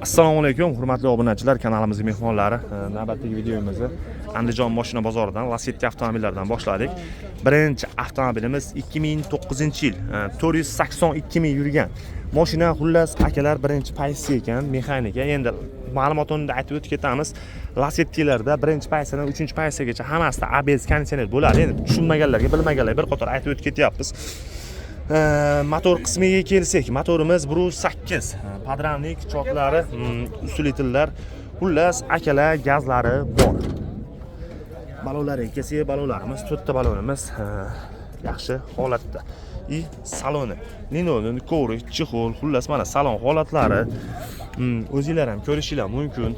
Assalomu alaykum, hurmatli obunachilar, kanalimizning mehmonlari. Navbatdagi videomizni Andijon mashina bozoridan, Lacetti avtomobillaridan boshladik. Birinchi avtomobilimiz 2009-yil, 482 ming yurgan. Mashina xullas akalar birinchi paysi ekan, mexanika. Endi ma'lumotni aytib o'tib ketamiz. Lacettilarda birinchi paysidan 3-paysigacha hammasida ABS konditsioner bo'ladi. Endi tushunmaganlarga, bilmaganlarga bir qator aytib o'tib ketyapmiz. Motor qismiga kelsak, motorimiz 1.8, podramnik, choklari, usulitillar, xullas akalar gazlari bor. Balonlariga kelsak, balonlarimiz, 4 ta balonimiz yaxshi holatda. Saloni, linoleum, ko'rik, chexol, xullas mana salon holatlari o'zingizlar ham ko'rishingiz mumkin.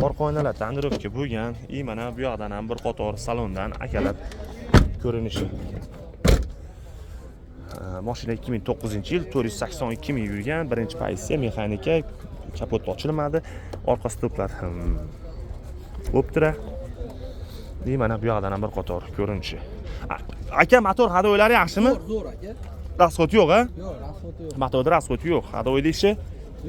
Orqa oynalar tonirovka bo'lgan, mana bu yoqdan ham bir qator salondan akalar ko'rinishi. Mashina 2009-yil, 482 ming yurgan, birinchi pozitsiya, mexanika, kapot ochilmadi, orqa stoplar o'ptira. Mana bu yoqdan ham bir qator ko'rinishi. Aka, motor hadoylari yaxshimi? Zo'r aka. Rasxot yo'q, ha? Yo'q, rasxot yo'q. Motorda rasxot yo'q. Hadoyda ishi?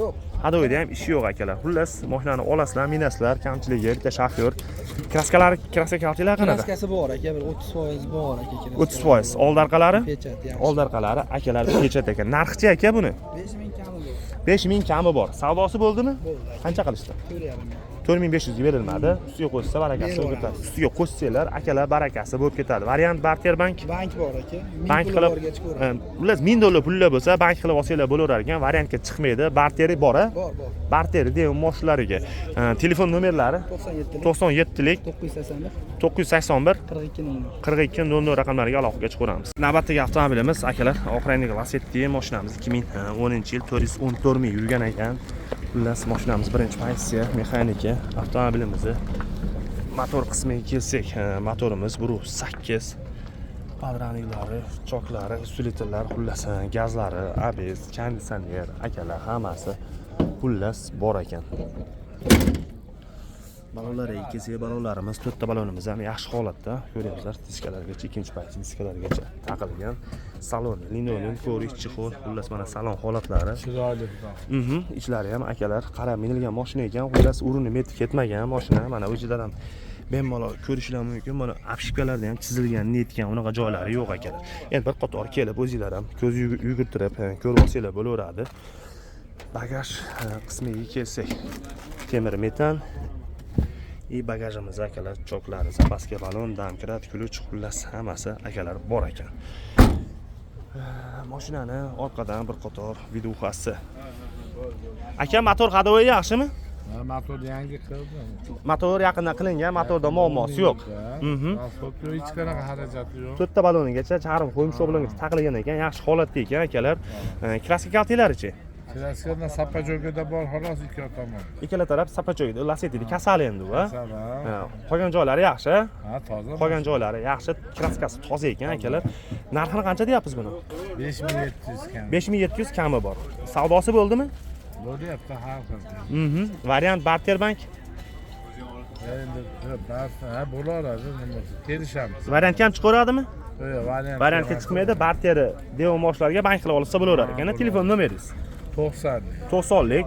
Yo'q. Hadoyda ham ishi yo'q akalar. Xullas, mashinani olasizlar, minasizlar, kamchiligi, bitta shofyor. Kraskalar, kraska kaltilar qanaqa? Kraskasi bor aka, bir 30% bor aka. 30%. Oldarqalari? Pechat yaxshi. Oldarqalari akalar pechat ekan. Narxchi aka buni? 5000 kami bor. 5000 kami bor. Savdosi bo'ldimi? Bo'ldi. Qancha qilishdi? 4,5. 4500 ga berilmadi. Ustiga qo'shsa barakasi bo'lib ketadi. Ustiga qo'shsanglar akalar barakasi bo'lib ketadi. Variant barter bank. Bank bor aka. Bank qilib, ular $1000 pullar bo'lsa, bank qilib olsanglar bo'laverar ekan. Variantga chiqmaydi. Barteri bor-a? Bor, bor. Barteri degan moshinalariga. Telefon nomerlari 97lik 981 4200 raqamlariga aloqaga chiqaramiz. Navbatdagi avtomobilimiz akalar, oxirgi Lacetti mashinamiz 2010-yil, 414 ming yurgan ekan. Xullas, mashinamiz birinchi pozitsiya, mexanika. Avtomobilimizni motor qismiga kelsak, motorimiz 1.8, podramniklari, choklari, usulitillar, xullas, gazlari, ABS, konditsioner, akalar hammasi xullas bor ekan. Balonlariga kelsak, balonlarimiz, 4 ta balonimiz ham yaxshi holatda. Ko'ryapsizlar, diskalargacha, ikkinchi paysi diskalargacha taqilgan. Salon, linoleum, ko'rik, chexol, xullas mana salon holatlari. Chiroyli. Ichlari ham akalar qarab minilgan mashina ekan. Xullas, urinib netib ketmagan mashina. Mana o'zingizlar ham bemalol ko'rishingiz mumkin. Mana apshipkalarda ham chizilgan, netgan unaqa joylari yo'q akalar. Endi bir qator kelib o'zingizlar ham ko'z yugurtirib ko'rib olsanglar bo'laveradi. Bagaj qismiga kelsak, temir metan. Bagajimiz akalar, choklari, zapaska balon, damkrat, ключ, xullas hammasi akalar bor ekan. Mashinani orqadan bir qator videoxasi. Aka, motor hadoyi yaxshimi? Motor yangi qildim. Motor yaqindan qilingan, motorda muammosi yo'q. Asfaltga hech qanaqa xarajati yo'q. 4 ta balonigacha charm qo'yim sho'blonga taqilgan ekan, yaxshi holatda ekan akalar. Kraska kaltilarichi? Kraskada sapajo'gida bor, xolos ikki tomon. Ikkala taraf sapajo'gida, Lacetti kasal endi u, ha? Qolgan joylari yaxshi, ha, toza. Qolgan joylari yaxshi, kraskasi toza ekan akalar. Narxini qancha deyapsiz buni? 5700 kam. 5700 kami bor. Savdosi bo'ldimi? Bo'lyapti, har qanday. Variant barter bank. Endi bo'laveradi, nima kelishamiz. Variant ham chiqaradimi? Yo'q, variantga chiqmaydi, barteri devo moshlarga bank qilib olsa bo'laverar ekan. Telefon nomeringiz? 90lik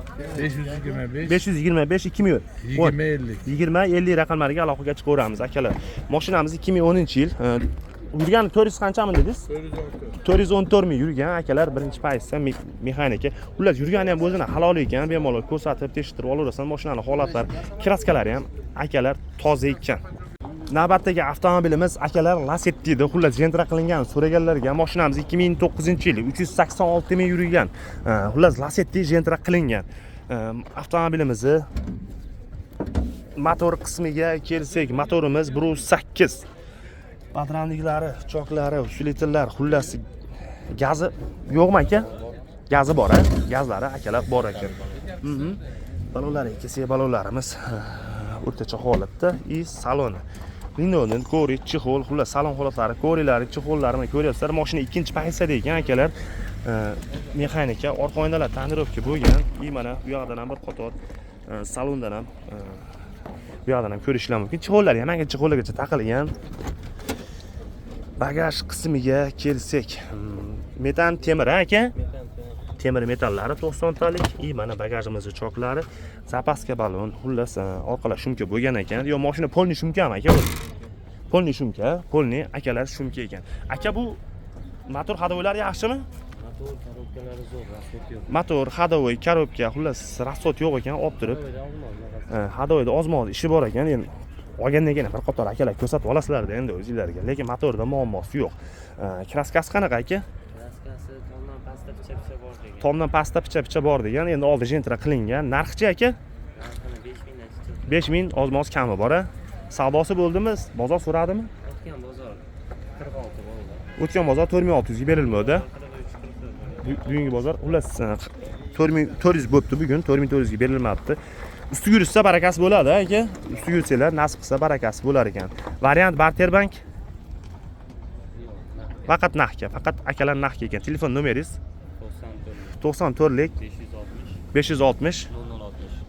525 20 2050 raqamlariga aloqaga chiqaveramiz akalar. Mashinamiz 2010-yil. Yurgani 400 qanchami dedingiz? 414 ming yurgan akalar, birinchi pozitsiya, mexanika. Xullas, yurgani ham o'zini halol ekan, bemalol ko'rsatib, tekshirib olaverasan. Mashinani holatlari, kraskalari ham akalar toza ekan. Navbatdagi avtomobilimiz akalar Lacettida, xullas jentra qilingan. So'raganlarga mashinamiz 2009-yil, 386 ming yurgan. Xullas Lacetti jentra qilingan. Avtomobilimizni motor qismiga kelsak, motorimiz 1.8. Podramniklari, choklari, usulitillar, xullas gazi yo'qmi aka? Gazi bor, ha? Gazlari akalar bor ekan. Balonlariga kelsak, balonlarimiz o'rtacha holatda, saloni. Linoleum, ko'rik, chexol, xullas salon holatlari, ko'riklari, chexollarini ko'ryapsizlar. Mashina ikkinchi pozitsiyada ekan akalar. Mexanika, orqa oynalar tonirovka bo'lgan. Mana bu yoqdan ham bir qator salondan ham bu yoqdan ham ko'rishingiz mumkin. Chexollari ham anga chexollargacha taqilgan. Bagaj qismiga kelsak, metan temir aka? temir metallari 90 talik. И mana bagajimiz choklari, zapaska balon, xullas orqalar shumka bo'lgan ekan. Yo mashina polni shumkami aka? Polni shumka, polni akalar shumka ekan. Aka bu motor hadovoylari yaxshimi? Motor korobkalari zo'r, rasxod yo'q. Motor, hadovoy, korobka, xullas rasxod yo'q ekan, olib turib. Hadovoyda ozmoz ishi bor ekan. Endi olgandan keyin bir qator akalar ko'rsatib olasizlar-da endi o'zingizlarga. Lekin motorda muammosi yo'q. Kraskasi qanaqa aka? Kraskasi tomdan pastda picha-picha bor degan. Tomdan pastda picha-picha bor degan. Endi oldi jentra qilingan. Narxchi aka? Narxini 5000 dan chiqdi. 5000 ozmoz kami bor-a. Savdosi bo'ldimi? Bozor so'radimi? O'tgan bozor 46 bo'ldi. O'tgan bozor 4600 ga berilmadi. Bugungi bozor xullas 4400 bo'pti bugun, 4400 ga berilmabdi. Ustiga yursa barakasi bo'ladi aka. Ustiga yursanglar nasib qilsa barakasi bo'lar ekan. Variant Barterbank. Faqat naqdga, faqat akalar naqdga ekan. Telefon nomeringiz 94lik 560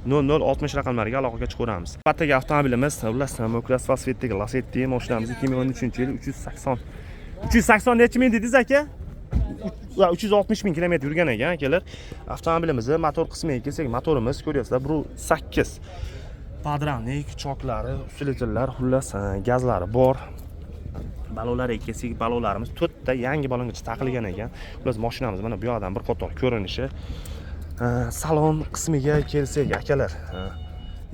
0060 raqamlariga aloqaga chiqaramiz. Navbatdagi avtomobilimiz Ulas Mokras Fasvetdagi Lacetti mashinamiz 2013-yil 380 necha ming dedingiz aka? 360 ming kilometr yurgan ekan akalar. Avtomobilimizni motor qismiga kelsak, motorimiz ko'ryapsizlar, bu 8 podramnik, choklari, ustillar, xullas gazlari bor. Balonlariga kelsak, balonlarimiz 4 ta yangi balongacha taqilgan ekan. Xullas mashinamiz mana bu yoqdan bir qator ko'rinishi. Salon qismiga kelsak akalar,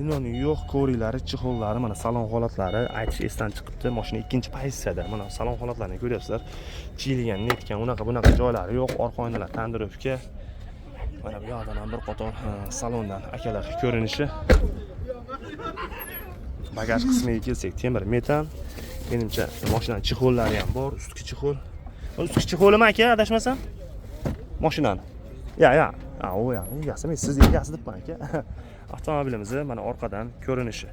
Dinoni yo'q, ko'rilari, chexollari, mana salon holatlari aytish esdan chiqibdi. Mashina ikkinchi pozitsiyada. Mana salon holatlarini ko'ryapsizlar. Chiyilgan, netgan, bunaqa joylari yo'q. Orqa oynalar tandirovka. Mana bu yoqdan ham bir qator salondan akalar ko'rinishi. Bagaj qismiga kelsak, temir metal. Menimcha mashinaning chexollari ham bor, ustki chexol. Ustki chexolimi aka, adashmasam? Mashinani. Ya. O ya, egasi, men siz egasi debman aka. Avtomobilimizni mana orqadan ko'rinishi.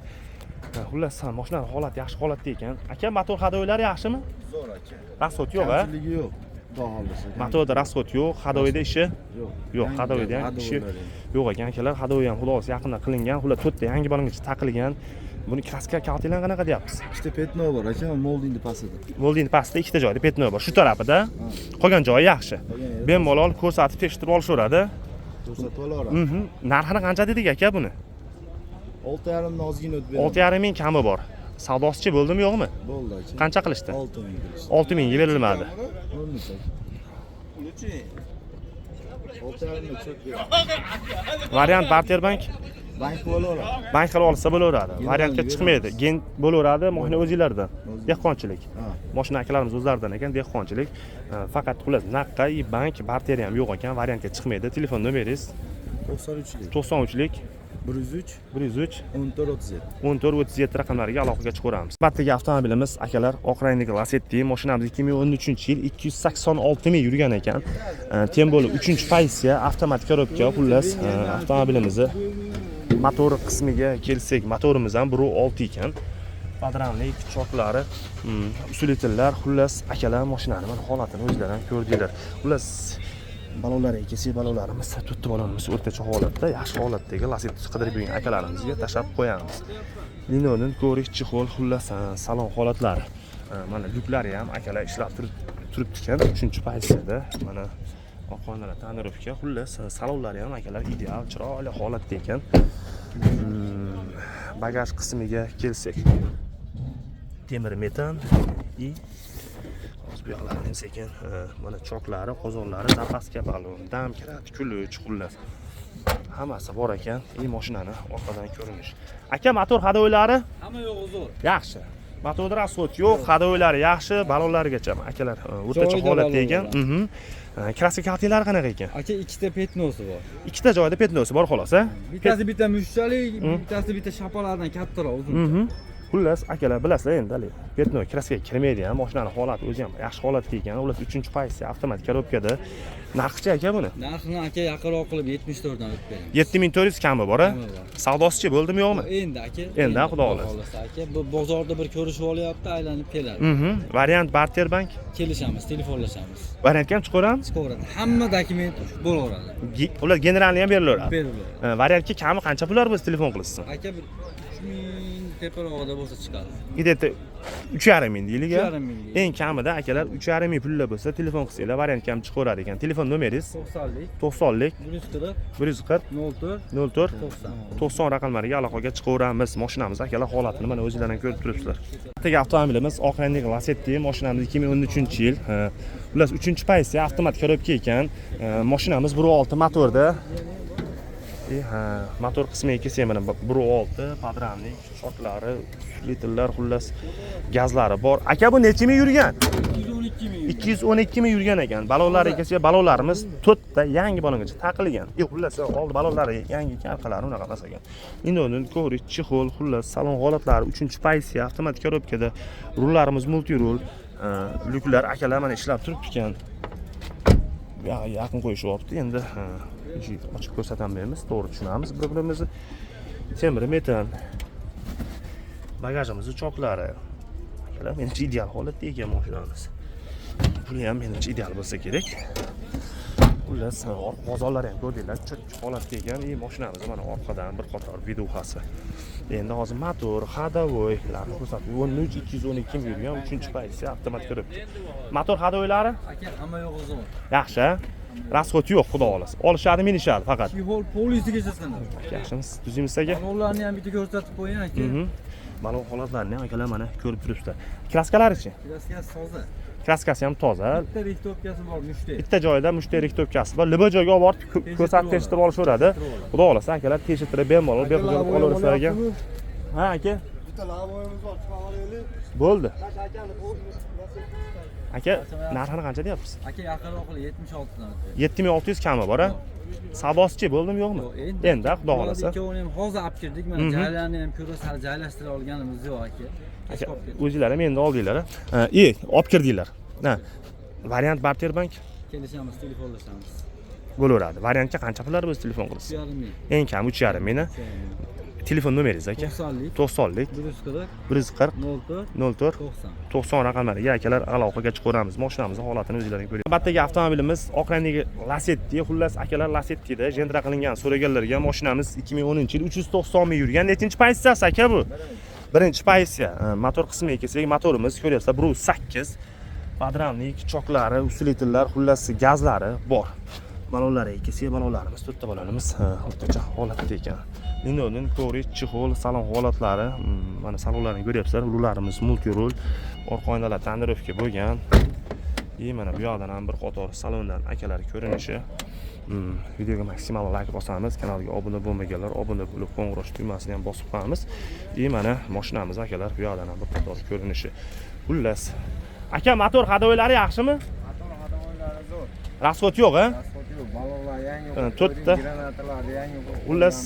Xullas, mashinaning holati yaxshi holatda ekan. Aka, motor hadovoylari yaxshimi? Zo'r aka. Rasxod yo'q, a? Kamchiligi yo'q. Xudo xolisa. Motorda rasxod yo'q, hadovoyda ishi Yo'q. yo'q, hadovoyda ham ishi yo'q ekan akalar. Hadovoy ham xudo xolisa yaqinda qilingan. Xullas 4 ta yangi balongacha taqilgan. Buni kraska kaltilan qanaqa deyapsiz? Ikkita petno bor aka, moldingni pastida. Molding pastda ikkita joyda petno bor. Shu tarafida. Qolgan joyi yaxshi. Bemalol ko'rsatib tekshirib olishadi. Ko'rsatib olaveradi. Narxini qancha dedik aka buni? 6,5 dan ozgina o'tib beradi. 6,5 ming kami bor. Savdosichi bo'ldimi, yo'qmi? Bo'ldi aka. Qancha qilishdi? 6 ming qilishdi. 6 mingga berilmadi. Bo'lmasa. 6,5 ming chek beradi. Variant Barterbank Bank bo'laveradi. bank qilib olsa bo'laveradi. Variantga chiqmaydi. Gen bo'laveradi, mashina o'zingizlardan. Dehqonchilik. Mashina akalarimiz o'zlaridan ekan, dehqonchilik. Faqat xullas naqqa bank barteri ham yo'q ekan, variantga chiqmaydi. Telefon nomeringiz 93lik 93lik 103 103 1437. 1437 raqamlariga aloqaga chiqaramiz. Navbatdagi avtomobilimiz akalar oq rangdagi Lacetti, mashinamiz 2013-yil 286 ming yurgan ekan. Tem bo'lib 3-pozitsiya, avtomatik korobka, xullas avtomobilimizni motor qismiga kelsak, motorimiz ham 1.6 ekan. Podramlik, choklari, ustillar, xullas akalar mashinani mana holatini o'zingizlar ham ko'rdinglar. Xullas balonlariga kelsak, balonlarimiz 4 ta balonimiz o'rtacha holatda, yaxshi holatdagi Lacetti qidirib yurgan akalarimizga tashab qo'yamiz. Linonin, ko'rik, chexol, xullas salon holatlari. Mana lyuklari ham akalar ishlab turibdi ekan, 3-pozitsiyada. Mana oq oynalar, tonirovka, xullas salonlari ham akalar ideal, chiroyli holatda ekan. Bagaj qismiga kelsak, temir metal и bu yoqlarni sekin mana choklari, qozonlari, zapaska balon, dam kiradi, kulch, xullas hammasi bor ekan. Mashinani orqadan ko'rinish. Aka, motor hadovoylari Hamma yo'q zo'r. yaxshi. Motorda rasxod yo'q, hadovoylari yaxshi, balonlarigacha akalar o'rtacha holatda ekan. Kraska kaltilari qanaqa ekan? Aka, ikkita petnosi bor. Ikkita joyda petnosi bor xolos, a? Bittasi bitta mushchalik, bittasi bitta shapalardan kattaroq uzun. Xullas akalar bilasizlar endi petno kraskaga kirmaydi ham, mashinaning holati o'zi ham yaxshi holatda ekan. Ular 3-pozitsiya avtomatik korobkada. Narxchi aka buni? Narxini aka yaqinroq qilib 74 dan o'tib beramiz. 7400 kami bor, a? Savdosichi bo'ldimi, yo'qmi? Endi aka. Endi xudo xolasa aka, bu bozorda bir ko'rishib olyapti, aylanib keladi. Variant Barterbank. Kelishamiz, telefonlashamiz. Variantga ham chiqaramiz. Chiqaveradi. Hamma dokument bo'laveradi. Ular generalni ham berilaveradi. Beriladi. Variantga kami qancha pullar bo'lsa telefon qilsin. Aka, bir 3000 teparog'ida bo'lsa chiqadi. Где-то 3,5 ming deylik. 3,5 ming deylik. Eng kamida akalar 3,5 ming pullar bo'lsa telefon qilsanglar variantga ham chiqaveradi ekan. Telefon nomeringiz 90lik 90lik 140 140 04 04 90. 90 raqamlariga aloqaga chiqaveramiz. Mashinamiz akalar holatini mana o'zingizlar ko'rib turibsizlar. Bitta avtomobilimiz oq rangdagi Lacetti, mashinamiz 2013-yil. Ular 3-pozitsiya avtomat korobka ekan. Mashinamiz 1.6 motorda. Motor qismiga kelsak mana 1.6 podramnik, shoklari, litrlar, xullas gazlari bor. Aka bu necha ming yurgan? 212 ming. 212 ming yurgan ekan. Balonlari kelsa balonlarimiz 4 ta yangi balongacha taqilgan. Xullas oldi balonlari yangi ekan, arqalari unaqa emas ekan. Endi uni ko'rish, chexol, xullas salon holatlari 3-pozitsiya avtomat korobkada, rullarimiz multi rul, lyuklar akalar mana ishlab turibdi ekan. Yaqin qo'yishyapti. Endi ochib ko'rsatamiz, to'g'ri tushunamiz bir-birimizni. Temir metan. Bagajimiz choklari. Akalar menimcha ideal holatda ekan mashinamiz. Buni ham menimcha ideal bo'lsa kerak. Xullas, g'ozonlari ham ko'rdinglar, chirchiq holatda ekan. Mashinamiz mana orqadan bir qator videoxasi. Endi hozir motor, ходовойlarni ko'rsatib, 212 ming yurgan 3-pozitsiya avtomat ko'rib. Motor ходовойлari Aka, hamma yo'q o'zi. yaxshi. Rasxot yo'q, xudo xolasa. Olishadi, minishadi faqat. Chihol polisigacha sanadi. Yaxshimiz, tuzimiz aka. Balonlarni ham bitta ko'rsatib qo'ying aka. Balon holatlarini ham akalar mana ko'rib turibsizlar. Kraskalari-chi? Kraskasi toza. Kraskasi ham toza. Bitta rixtovkasi bor, mushta. Bitta joyda mushta rixtovkasi bor. Libo joyga olib borib ko'rsatib tekshirib olishaveradi. Xudo xolasa akalar tekshirtirib bemalol bexatar qolaversa ekan. Ha aka. Bitta lavoyimiz bor, chiqaveraylik. Bo'ldi. Aka, narxini qancha deyapsiz? Aka, yaqinroq qilib 76 dan. 7600 kami bor a? Savdosichi bo'ldimi yo'qmi? Endi xudo xolasa. Ikkovini ham hozir olib kirdik. Mana joylarni ham ko'ra sal joylashtira olganimiz yo'q aka. Aka, o'zingizlar ham endi oldinglar a? Olib kirdinglar. Ha. Variant Barterbank Kelishamiz, telefonlashamiz. bo'laveradi. Variantga qancha pullar biz telefon qilasiz? 3,5 ming. Eng kam 3,5 mingni. Telefon nomeringiz aka? 90lik 90lik 140 140 04 04 90. 90 raqamlariga akalar aloqaga chiqaveramiz. Mashinamizning holatini o'zingizlar ko'ring. Navbatdagi avtomobilimiz oq rangdagi Lacetti. Xullas akalar Lacettida jendra qilingan so'raganlarga mashinamiz 2010-yil 390 ming yurgan. Nechinchi pozitsiyasi aka bu? Birinchi pozitsiya. Motor qismiga kelsak, motorimiz ko'ryapsizlar 1.8 podramnik, choklari, usilitlar, xullas gazlari bor. Balonlariga kelsak, balonlarimiz 4 ta balonimiz o'rtacha holatda ekan. Endi ko'rish, chexol, salon holatlari, mana salonlarni ko'ryapsizlar, rullarimiz multi rul, orqa oynalar tonirovka bo'lgan. Mana bu yoqdan ham bir qator salondan akalar ko'rinishi. Videoga maksimal like bosamiz, kanalga obuna bo'lmaganlar obuna bo'lib, qo'ng'iroq tugmasini ham bosib qo'yamiz. Mana mashinamiz akalar bu yoqdan ham bir qator ko'rinishi. Xullas, aka motor ходовойлari yaxshimi? Motor ходовойлari zo'r. Rasxot yo'q, a? Rasxot yo'q, balonlar yangi. To'rtta. Granatalar yangi. Xullas,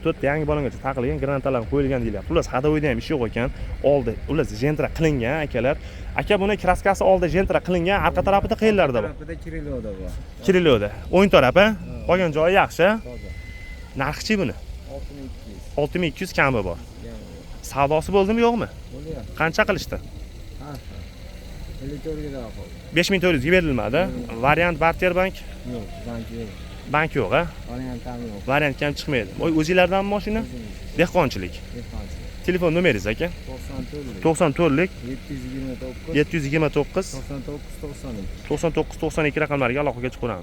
4 ta yangi balongacha taqilgan, granatalar qo'yilgan deyiladi. Xullas, ходовойda ham ish yo'q ekan. Oldi, xullas, jentra qilingan akalar. Aka buni kraskasi oldi jentra qilingan, orqa tarafida qayerlarda bor? Tarafida Kirilloda bor. Kirilloda. O'yin taraf, a? Qolgan joyi yaxshi. Toza. Narxi buni? 6200. 6200 kami bor. Savdosi bo'ldimi yo'qmi? Bo'lyapti. Qancha qilishdi? Ha. 54 ga qoldi. 5400 ga berilmadi. Variant Barterbank Yo'q, bank yo'q. bank yo'q, a? Variant ham yo'q. Variant ham chiqmaydi. O'zingizlardan mashina? Dehqonchilik. Telefon nomeringiz aka? 94lik 729 729 99 92. 99 92 raqamlariga aloqaga chiqaveramiz.